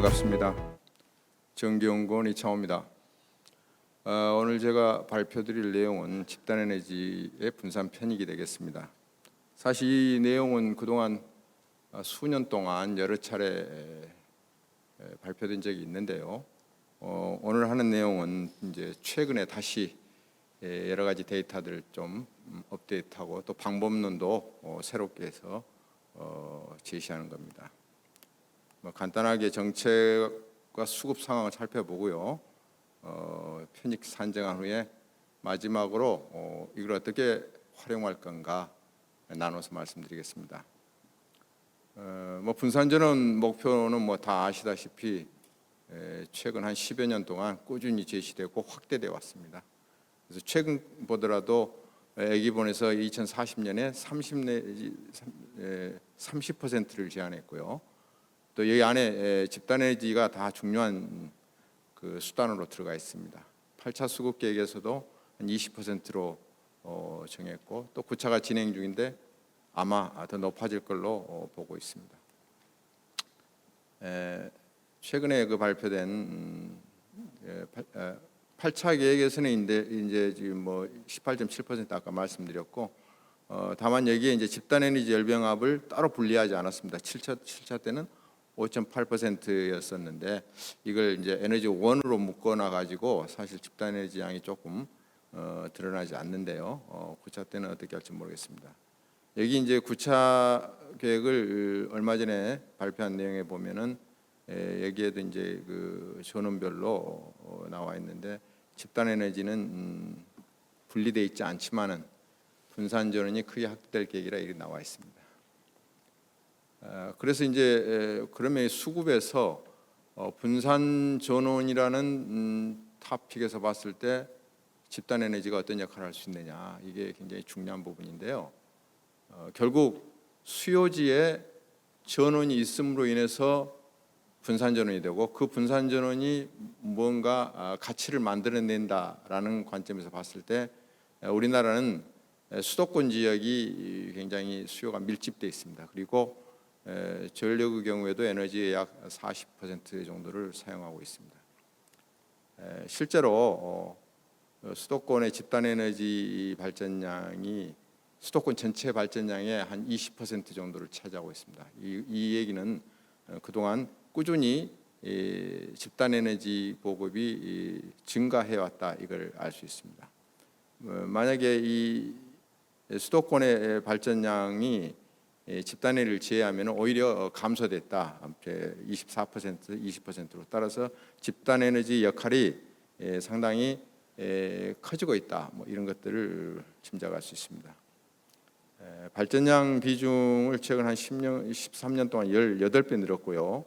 반갑습니다. 정기연구원 이창호입니다. 오늘 제가 발표드릴 내용은 집단에너지의 분산 편익이 되겠습니다. 사실 이 내용은 그동안 수년 동안 여러 차례 발표된 적이 있는데요. 오늘 하는 내용은 이제 최근에 다시 여러 가지 데이터들을 좀 업데이트하고 또 방법론도 새롭게 해서 제시하는 겁니다. 간단하게 정책과 수급 상황을 살펴보고요. 편익 산정한 후에 마지막으로 이걸 어떻게 활용할 건가 나눠서 말씀드리겠습니다. 분산전원 목표는 다 아시다시피 최근 한 10여 년 동안 꾸준히 제시되고 확대되어 왔습니다. 그래서 최근 보더라도 애기본에서 2040년에 30%를 제한했고요. 또 여기 안에 집단에너지가 다 중요한 그 수단으로 들어가 있습니다. 8차 수급 계획에서도 한 20%로 정했고 또 9차가 진행 중인데 아마 더 높아질 걸로 보고 있습니다. 최근에 그 발표된 8차 계획에서는 이제 지금 18.7% 아까 말씀드렸고 다만 여기에 이제 집단에너지 열병합을 따로 분리하지 않았습니다. 7차 때는 5.8%였었는데 이걸 이제 에너지 원으로 묶어놔 가지고 사실 집단에너지 양이 조금 드러나지 않는데요. 9차 때는 어떻게 할지 모르겠습니다. 여기 이제 9차 계획을 얼마 전에 발표한 내용에 보면은 여기에도 이제 그 전원별로 나와 있는데 집단에너지는 분리돼 있지 않지만은 분산 전원이 크게 확대될 계획이라 이렇게 나와 있습니다. 그래서 이제 그러면 수급에서 분산 전원이라는 토픽에서 봤을 때 집단 에너지가 어떤 역할을 할 수 있느냐 이게 굉장히 중요한 부분인데요. 결국 수요지에 전원이 있음으로 인해서 분산 전원이 되고 그 분산 전원이 무언가 가치를 만들어낸다라는 관점에서 봤을 때 우리나라는 수도권 지역이 굉장히 수요가 밀집되어 있습니다. 그리고 전력의 경우에도 에너지의 약 40% 정도를 사용하고 있습니다. 실제로 수도권의 집단에너지 발전량이 수도권 전체 발전량의 한 20% 정도를 차지하고 있습니다. 이 얘기는 그동안 꾸준히 집단에너지 보급이 증가해왔다 이걸 알 수 있습니다. 만약에 이 수도권의 발전량이 집단에너지를 제외하면 오히려 감소됐다. 24%, 20%로 따라서 집단에너지 역할이 상당히 커지고 있다. 이런 것들을 짐작할 수 있습니다. 발전량 비중을 최근 한 10년, 13년 동안 18배 늘었고요.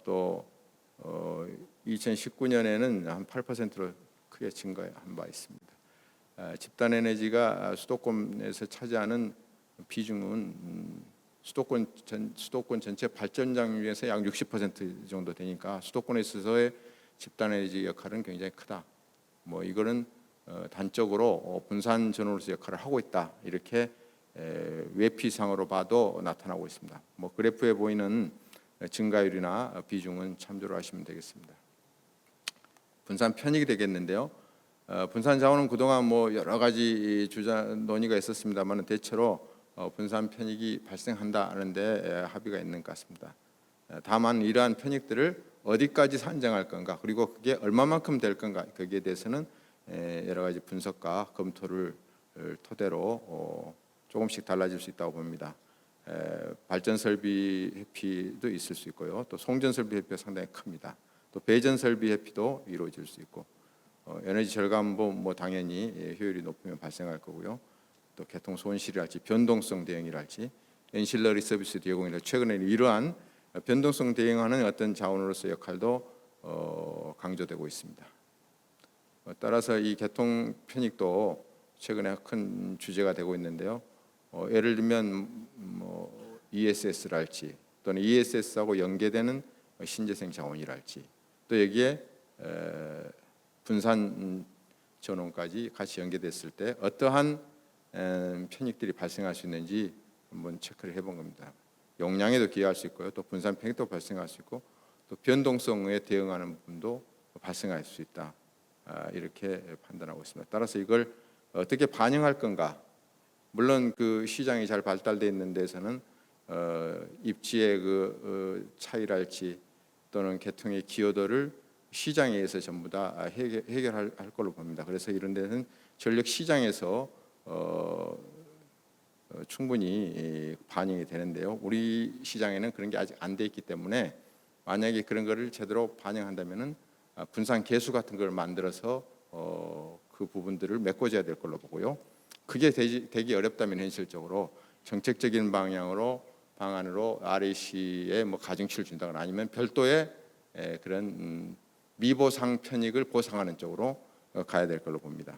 또 2019년에는 한 8%로 크게 증가한 바 있습니다. 집단에너지가 수도권에서 차지하는 비중은 수도권 전체 발전량 중에서 약 60% 정도 되니까 수도권에 있어서의 집단에너지 역할은 굉장히 크다. 이거는 단적으로 분산 전원으로서 역할을 하고 있다. 이렇게 외피상으로 봐도 나타나고 있습니다. 그래프에 보이는 증가율이나 비중은 참조를 하시면 되겠습니다. 분산 편익이 되겠는데요. 분산 자원은 그동안 여러 가지 논의가 있었습니다만 대체로 분산 편익이 발생한다는데 합의가 있는 것 같습니다. 다만 이러한 편익들을 어디까지 산정할 건가 그리고 그게 얼마만큼 될 건가 거기에 대해서는 여러 가지 분석과 검토를 토대로 조금씩 달라질 수 있다고 봅니다. 발전 설비 회피도 있을 수 있고요. 또 송전 설비 회피가 상당히 큽니다. 또 배전 설비 회피도 이루어질 수 있고 에너지 절감도 당연히 효율이 높으면 발생할 거고요. 또 개통 손실이랄지 변동성 대응이랄지 엔실러리 서비스 제공이랄지 최근에는 이러한 변동성 대응하는 어떤 자원으로서 역할도 강조되고 있습니다. 따라서 이 개통 편익도 최근에 큰 주제가 되고 있는데요. 예를 들면 ESS랄지 또는 ESS하고 연계되는 신재생 자원이랄지 또 여기에 분산 전원까지 같이 연계됐을 때 어떠한 편익들이 발생할 수 있는지 한번 체크를 해본 겁니다. 용량에도 기여할 수 있고요. 또 분산 편익도 발생할 수 있고 또 변동성에 대응하는 부분도 발생할 수 있다. 이렇게 판단하고 있습니다. 따라서 이걸 어떻게 반영할 건가? 물론 그 시장이 잘 발달되어 있는 데서는 입지의 차이랄지 또는 계통의 기여도를 시장에 의해서 전부 다 해결할 걸로 봅니다. 그래서 이런 데는 전력 시장에서 충분히 반영이 되는데요. 우리 시장에는 그런 게 아직 안 돼 있기 때문에 만약에 그런 거를 제대로 반영한다면은 분산 계수 같은 걸 만들어서 그 부분들을 메꿔줘야 될 걸로 보고요. 그게 되기 어렵다면 현실적으로 정책적인 방안으로 RAC에 뭐 가중치를 준다거나 아니면 별도의 그런 미보상 편익을 보상하는 쪽으로 가야 될 걸로 봅니다.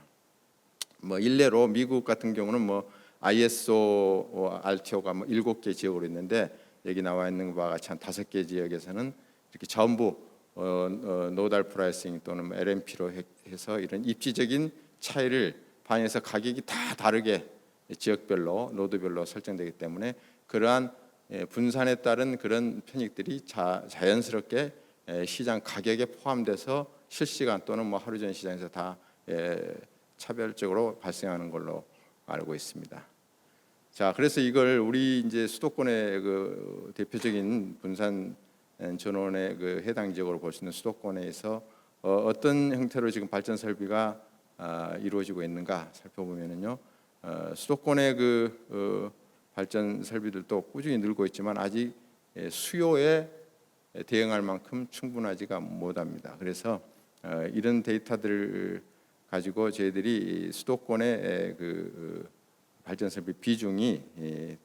뭐 일례로 미국 같은 경우는 뭐 ISO RTO가 뭐 7개 지역으로 있는데 여기 나와 있는 바와 같이 한 5개 지역에서는 이렇게 전부 노달 프라이싱 또는 LMP로 해서 이런 입지적인 차이를 반영해서 가격이 다 다르게 지역별로 노드별로 설정되기 때문에 그러한 분산에 따른 그런 편익들이 자연스럽게 시장 가격에 포함돼서 실시간 또는 뭐 하루 전 시장에서 다 차별적으로 발생하는 걸로 알고 있습니다. 자, 그래서 이걸 우리 이제 수도권의 그 대표적인 분산 전원의 그 해당 지역으로 볼 수 있는 수도권에서 어떤 형태로 지금 발전 설비가 이루어지고 있는가 살펴보면은요, 수도권의 발전 설비들도 꾸준히 늘고 있지만 아직 수요에 대응할 만큼 충분하지가 못합니다. 그래서 이런 데이터들을 가지고 저희들이 수도권의 발전 설비 비중이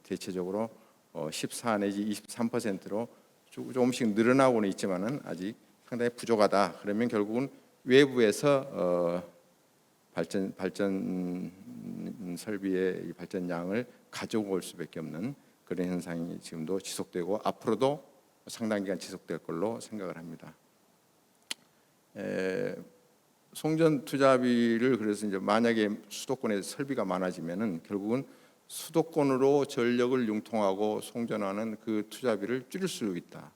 대체적으로 14 내지 23%로 조금씩 늘어나고는 있지만은 아직 상당히 부족하다. 그러면 결국은 외부에서 발전 설비의 발전량을 가지고 올 수밖에 없는 그런 현상이 지금도 지속되고 앞으로도 상당 기간 지속될 걸로 생각을 합니다. 송전 투자비를 그래서 이제 만약에 수도권에 설비가 많아지면은 결국은 수도권으로 전력을 융통하고 송전하는 그 투자비를 줄일 수 있다.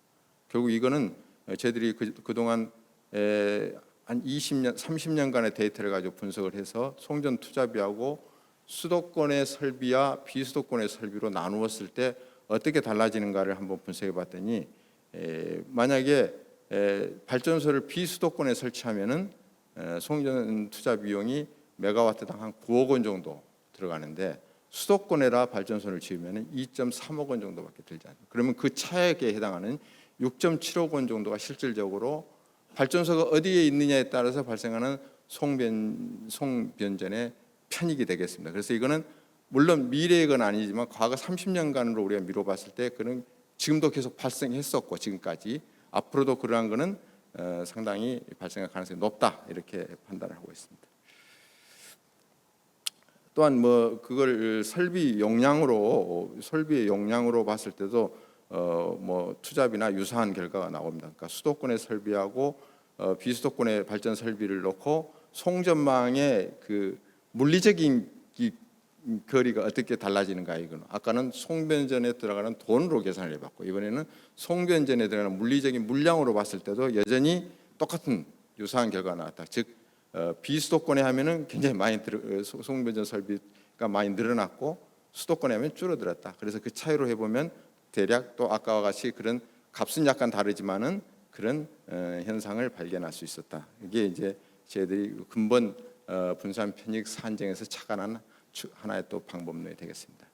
결국 이거는 저희들이 그동안 한 20년, 30년간의 데이터를 가지고 분석을 해서 송전 투자비하고 수도권의 설비와 비수도권의 설비로 나누었을 때 어떻게 달라지는가를 한번 분석해 봤더니 만약에 발전소를 비수도권에 설치하면은 송전 투자 비용이 메가와트당 한 9억 원 정도 들어가는데 수도권에라 발전소를 지으면 2.3억 원 정도밖에 들지 않아요. 그러면 그 차액에 해당하는 6.7억 원 정도가 실질적으로 발전소가 어디에 있느냐에 따라서 발생하는 송변전의 편익이 되겠습니다. 그래서 이거는 물론 미래의 건 아니지만 과거 30년간으로 우리가 미뤄봤을 때 그는 지금도 계속 발생했었고 지금까지 앞으로도 그러한 거는 상당히 발생할 가능성이 높다 이렇게 판단을 하고 있습니다. 또한 뭐 그걸 설비의 용량으로 봤을 때도 뭐 투잡이나 유사한 결과가 나옵니다. 그러니까 수도권의 설비하고 비수도권의 발전 설비를 놓고 송전망의 그 물리적인 거리가 어떻게 달라지는가 이거는 아까는 송변전에 들어가는 돈으로 계산을 해봤고 이번에는 송변전에 들어가는 물리적인 물량으로 봤을 때도 여전히 똑같은 유사한 결과가 나왔다. 즉 비수도권에 하면은 굉장히 많이 송변전 설비가 많이 늘어났고 수도권에 하면 줄어들었다. 그래서 그 차이로 해보면 대략 또 아까와 같이 그런 값은 약간 다르지만은 그런 현상을 발견할 수 있었다. 이게 이제 저희들이 근본 분산 편익 산정에서 착안한 하나의 또 방법론이 되겠습니다.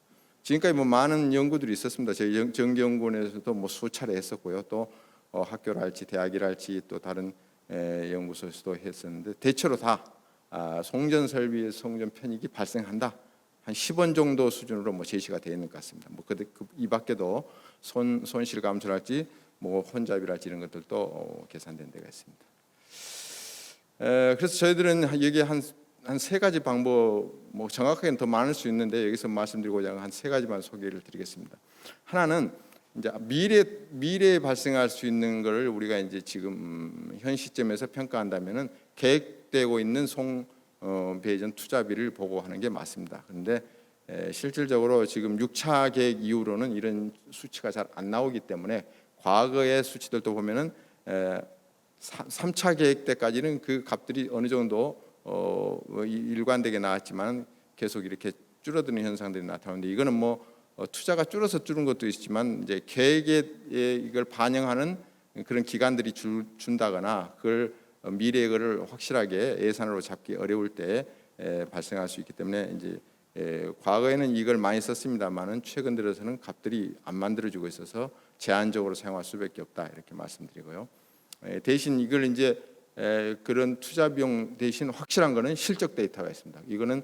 지금까지 뭐 많은 연구들이 있었습니다. 저희 정기연구원에서도 뭐 수차례 했었고요. 또 학교랄지 대학이랄지 또 다른 연구소에서도 했었는데 대체로 다 송전 설비의 송전 편익이 발생한다. 한 10원 정도 수준으로 뭐 제시가 되어 있는 것 같습니다. 뭐 이 밖에도 손실 감소랄지 뭐 혼잡이랄지 이런 것들도 계산된 데가 있습니다. 그래서 저희들은 여기에 한 세 가지 방법, 뭐 정확하게는 더 많을 수 있는데 여기서 말씀드리고자 하는 한 세 가지만 소개를 드리겠습니다. 하나는 이제 미래에 발생할 수 있는 것을 우리가 이제 지금 현 시점에서 평가한다면은 계획되고 있는 송배전 투자비를 보고 하는 게 맞습니다. 그런데 실질적으로 지금 6차 계획 이후로는 이런 수치가 잘 안 나오기 때문에 과거의 수치들도 보면은 3차 계획 때까지는 그 값들이 어느 정도 일관되게 나왔지만 계속 이렇게 줄어드는 현상들이 나타나는데, 이거는 뭐 투자가 줄어서 줄은 것도 있지만 이제 계획에 이걸 반영하는 그런 기간들이 준다거나 그걸 미래의 거를 확실하게 예산으로 잡기 어려울 때 발생할 수 있기 때문에 이제 과거에는 이걸 많이 썼습니다만은 최근 들어서는 값들이 안 만들어지고 있어서 제한적으로 사용할 수밖에 없다, 이렇게 말씀드리고요. 대신 이걸 이제 그런 투자 비용 대신 확실한 거는 실적 데이터가 있습니다. 이거는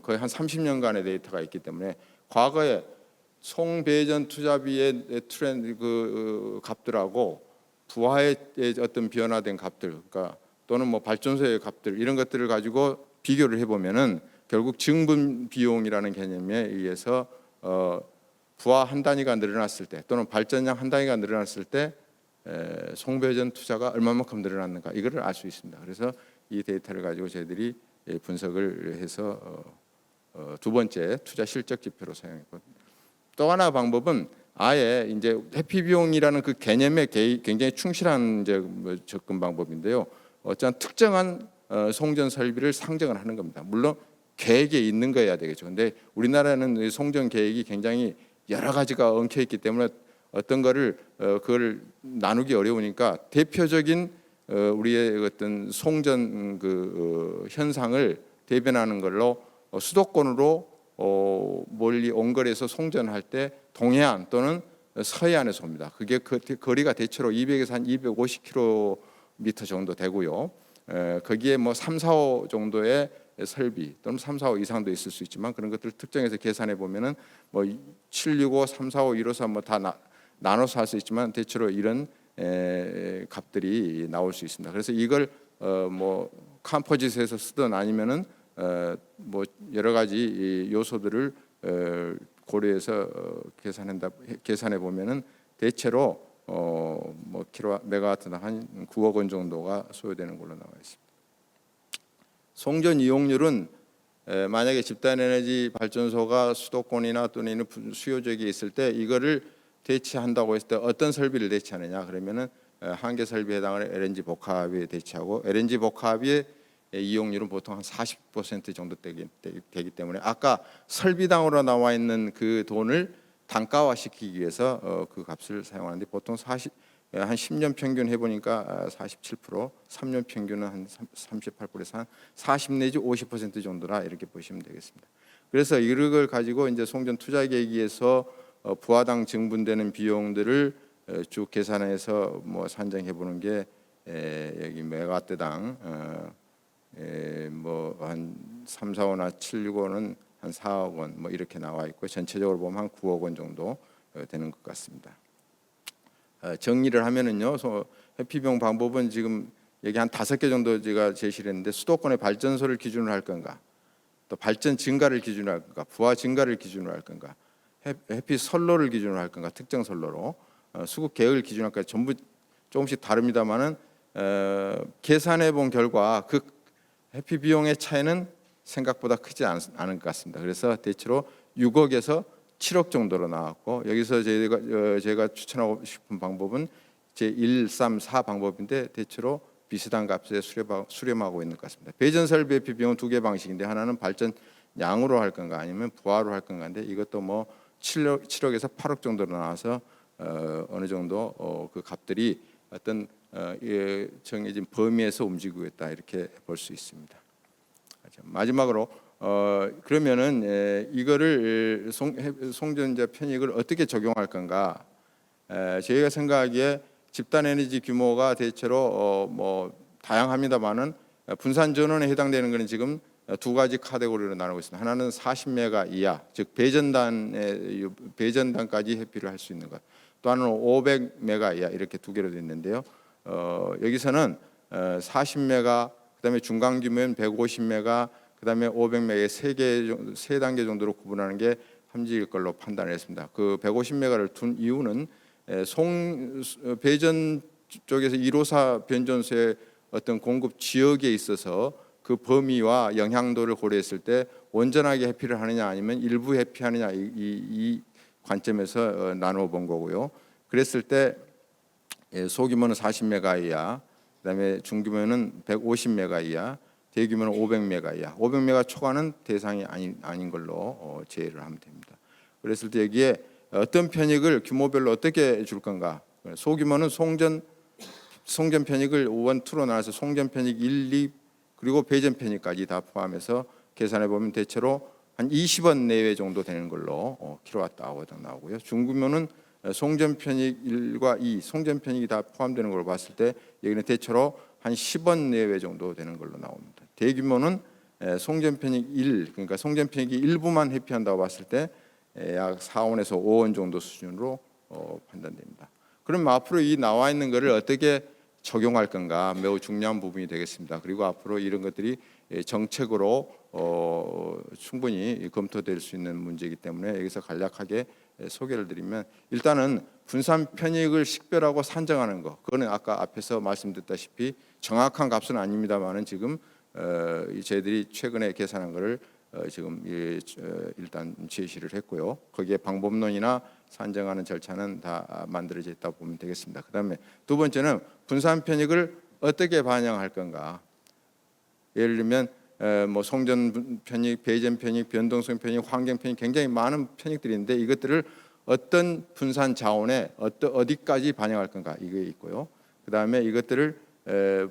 거의 한 30년간의 데이터가 있기 때문에 과거에 송배전 투자비의 트렌드 그 값들하고 부하의 어떤 변화된 값들, 그러니까 또는 뭐 발전소의 값들, 이런 것들을 가지고 비교를 해보면은 결국 증분 비용이라는 개념에 의해서 부하 한 단위가 늘어났을 때 또는 발전량 한 단위가 늘어났을 때 송배전 투자가 얼마만큼 늘어났는가, 이거를 알 수 있습니다. 그래서 이 데이터를 가지고 저희들이 분석을 해서 두 번째 투자 실적 지표로 사용했고, 또 하나 방법은 아예 이제 회피 비용이라는 그 개념에 굉장히 충실한 이제 접근 방법인데요. 어쩌한 특정한 송전 설비를 상정을 하는 겁니다. 물론 계획에 있는 거여야 되겠죠. 근데 우리나라는 송전 계획이 굉장히 여러 가지가 엉켜 있기 때문에 어떤 거를 그걸 나누기 어려우니까 대표적인 우리의 어떤 송전 그 현상을 대변하는 걸로 수도권으로 멀리 원거리에서 송전할 때 동해안 또는 서해안에서 옵니다. 그게 그 거리가 대체로 200에서 한 250km 정도 되고요. 거기에 뭐 3, 4호 정도의 설비 또는 3, 4호 이상도 있을 수 있지만 그런 것들을 특정해서 계산해 보면은 뭐 765, 3, 4호, 154 뭐 다 나눠서 할 수 있지만 대체로 이런 값들이 나올 수 있습니다. 그래서 이걸 뭐 컴포짓에서 쓰든 아니면은 뭐 여러 가지 요소들을 고려해서 계산해 보면은 대체로 뭐 메가와트당 한 9억 원 정도가 소요되는 걸로 나와 있습니다. 송전 이용률은 만약에 집단에너지 발전소가 수도권이나 또는 수요 지역에 있을 때 이거를 대체한다고 했을 때 어떤 설비를 대체하느냐, 그러면은 한 개 설비에 해당하는 LNG 복합에 대체하고, LNG 복합의 이용률은 보통 한 40% 정도 되기 때문에 아까 설비당으로 나와 있는 그 돈을 단가화시키기 위해서 그 값을 사용하는데 보통 한 10년 평균 해보니까 47%, 3년 평균은 한 38%에서 한 40 내지 50% 정도라 이렇게 보시면 되겠습니다. 그래서 이걸 가지고 이제 송전 투자 계획에서 부하당 증분되는 비용들을 쭉 계산해서 뭐 산정해 보는 게 여기 메가와트당 뭐 한 3, 4, 5나 7, 6호는 한 4억 원 뭐 이렇게 나와 있고 전체적으로 보면 한 9억 원 정도 되는 것 같습니다. 정리를 하면은요, 회피비용 방법은 지금 여기 한 5개 정도 제가 제시를 했는데, 수도권의 발전소를 기준으로 할 건가, 또 발전 증가를 기준으로 할 건가, 부하 증가를 기준으로 할 건가, 회피 선로를 기준으로 할 건가, 특정 선로로 수급 계획을 기준으로 할 건가, 전부 조금씩 다릅니다만은 계산해 본 결과 그 회피 비용의 차이는 생각보다 크지 않은 것 같습니다. 그래서 대체로 6억에서 7억 정도로 나왔고, 여기서 제가 추천하고 싶은 방법은 제 1, 3, 4 방법인데 대체로 비슷한 값에 수렴하고 있는 것 같습니다. 배전 설비 회피 비용은 두 개 방식인데, 하나는 발전 양으로 할 건가 아니면 부하로 할 건가인데, 이것도 뭐 7억에서 8억 정도로 나와서 어느 정도 그 값들이 어떤 정해진 범위에서 움직이고 있다, 이렇게 볼 수 있습니다. 마지막으로 그러면은 이거를 송전자 편익을 어떻게 적용할 건가? 저희가 생각하기에 집단 에너지 규모가 대체로 뭐 다양합니다만은 분산 전원에 해당되는 것은 지금 두 가지 카테고리로 나누고 있습니다. 하나는 40메가 이하, 즉 배전단까지 회피를 할 수 있는 것. 또 하나는 500메가 이하, 이렇게 두 개로 되어 있는데요. 여기서는 40메가, 그다음에 중간 규모는 150메가, 그다음에 500메가의 세 단계 정도로 구분하는 게 합리적일 걸로 판단을 했습니다. 그 150메가를 둔 이유는 배전 쪽에서 154 변전소의 어떤 공급 지역에 있어서 그 범위와 영향도를 고려했을 때 온전하게 회피를 하느냐 아니면 일부 회피하느냐, 이 관점에서 나누어 본 거고요. 그랬을 때 소규모는 40메가 이하, 그다음에 중규모는 150메가 이하, 대규모는 500메가 이하. 500메가 초과는 대상이 아닌 걸로 제외를 하면 됩니다. 그랬을 때 여기에 어떤 편익을 규모별로 어떻게 줄 건가? 소규모는 송전 편익을 1, 2로 나눠서 송전 편익 1, 2 그리고 배전 편익까지 다 포함해서 계산해 보면 대체로 한 20원 내외 정도 되는 걸로 킬로와트/아워당 나오고요. 중규모는 송전 편익 1과 2, 송전 편익이 다 포함되는 걸로 봤을 때 여기는 대체로 한 10원 내외 정도 되는 걸로 나옵니다. 대규모는 송전 편익 1, 그러니까 송전 편익이 일부만 회피한다고 봤을 때 약 4원에서 5원 정도 수준으로 판단됩니다. 그럼 앞으로 이 나와 있는 것을 어떻게 적용할 건가 매우 중요한 부분이 되겠습니다. 그리고 앞으로 이런 것들이 정책으로 충분히 검토될 수 있는 문제이기 때문에 여기서 간략하게 소개를 드리면, 일단은 분산 편익을 식별하고 산정하는 것, 그거는 아까 앞에서 말씀드렸다시피 정확한 값은 아닙니다만은 지금 저희들이 최근에 계산한 것을 지금 일단 제시를 했고요. 거기에 방법론이나 산정하는 절차는 다 만들어져 있다 보면 되겠습니다. 그다음에 두 번째는 분산 편익을 어떻게 반영할 건가. 예를 들면 뭐 송전 편익, 배전 편익, 변동성 편익, 환경 편익, 굉장히 많은 편익들이 있는데 이것들을 어떤 분산 자원에 어디까지 반영할 건가 이게 있고요. 그다음에 이것들을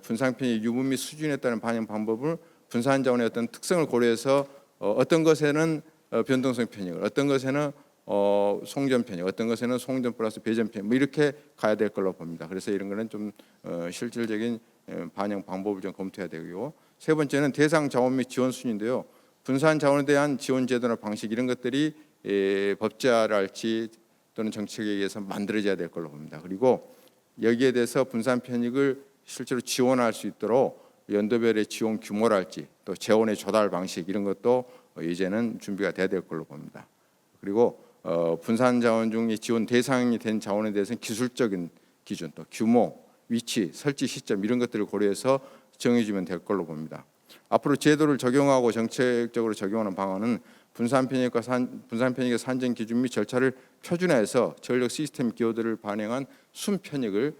분산 편익 유분 및 수준에 따른 반영 방법을 분산 자원의 어떤 특성을 고려해서 어떤 것에는 변동성 편익을, 어떤 것에는 송전 편익, 어떤 것에는 송전 플러스 배전 편익, 뭐 이렇게 가야 될 걸로 봅니다. 그래서 이런 거는 좀 실질적인 반영 방법을 좀 검토해야 되고요. 세 번째는 대상 자원 및 지원 순인데요. 분산 자원에 대한 지원 제도나 방식 이런 것들이 법제화랄지 또는 정책에 의해서 만들어져야 될 걸로 봅니다. 그리고 여기에 대해서 분산 편익을 실제로 지원할 수 있도록 연도별의 지원 규모랄지 또 재원의 조달 방식 이런 것도 이제는 준비가 돼야 될 걸로 봅니다. 그리고 분산 자원 중에 지원 대상이 된 자원에 대해서는 기술적인 기준, 또 규모, 위치, 설치 시점 이런 것들을 고려해서 정해지면 될 걸로 봅니다. 앞으로 제도를 적용하고 정책적으로 적용하는 방안은 분산 편익의 산정 기준 및 절차를 표준화해서 전력 시스템 기호들을 반영한 순 편익을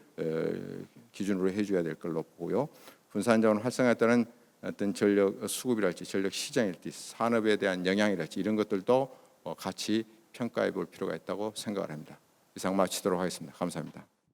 기준으로 해줘야 될 걸로 보고요. 분산 자원 활성화에 따른 어떤 전력 수급이랄지 전력 시장이랄지 산업에 대한 영향이랄지 이런 것들도 같이 평가해 볼 필요가 있다고 생각을 합니다. 이상 마치도록 하겠습니다. 감사합니다.